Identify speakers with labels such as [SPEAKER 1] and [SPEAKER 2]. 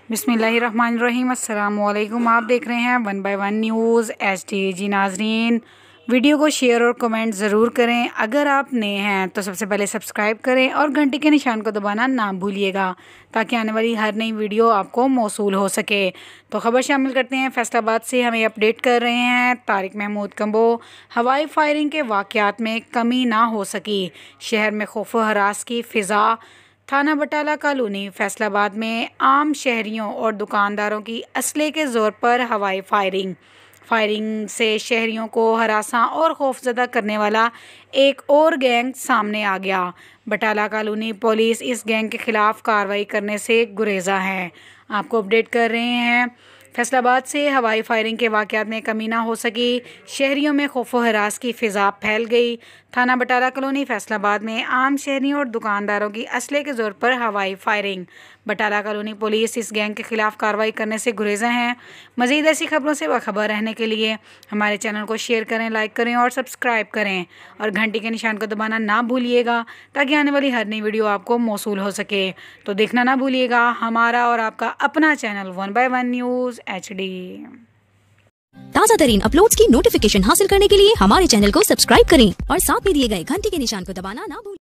[SPEAKER 1] बिस्मिल्लाहिर्रहमानिर्रहीम। अस्सलाम वालेकुम। आप देख रहे हैं 1 बाय 1 न्यूज़ HD। जी नाजरीन, वीडियो को शेयर और कमेंट ज़रूर करें। अगर आप नए हैं तो सबसे पहले सब्सक्राइब करें और घंटी के निशान को दबाना ना भूलिएगा ताकि आने वाली हर नई वीडियो आपको मौसूल हो सके। तो ख़बर शामिल करते हैं। फैसलाबाद से हमें अपडेट कर रहे हैं तारिक महमूद कंबो। हवाई फायरिंग के वाक़यात में कमी ना हो सकी, शहर में खौफ व हरास की फ़िज़ा। थाना बटाला कॉलोनी फैसलाबाद में आम शहरियों और दुकानदारों की असले के ज़ोर पर हवाई फायरिंग से शहरियों को हरासा और खौफजदा करने वाला एक और गैंग सामने आ गया। बटाला कॉलोनी पुलिस इस गैंग के खिलाफ कार्रवाई करने से गुरेज़ा है। आपको अपडेट कर रहे हैं फैसलाबाद से। हवाई फायरिंग के वाक़यात में कमी ना हो सकी, शहरियों में खौफ व हरास की फ़िज़ा फैल गई। थाना बटाला कॉलोनी फैसलाबाद में आम शहरियों और दुकानदारों की असले के ज़ोर पर हवाई फायरिंग। बटाला कॉलोनी पुलिस इस गैंग के खिलाफ कार्रवाई करने से गुरेज़ा हैं। मज़ीद ऐसी खबरों से बाखबर रहने के लिए हमारे चैनल को शेयर करें, लाइक करें और सब्सक्राइब करें और घंटी के निशान को दबाना ना भूलिएगा ताकि आने वाली हर नई वीडियो आपको मौसूल हो सके। तो देखना ना भूलिएगा हमारा और आपका अपना चैनल 1 बाय 1 न्यूज़ HD।
[SPEAKER 2] ताज़ा तरीन अपलोड्स की नोटिफिकेशन हासिल करने के लिए हमारे चैनल को सब्सक्राइब करें और साथ में दिए गए घंटी के निशान को दबाना ना भूलें।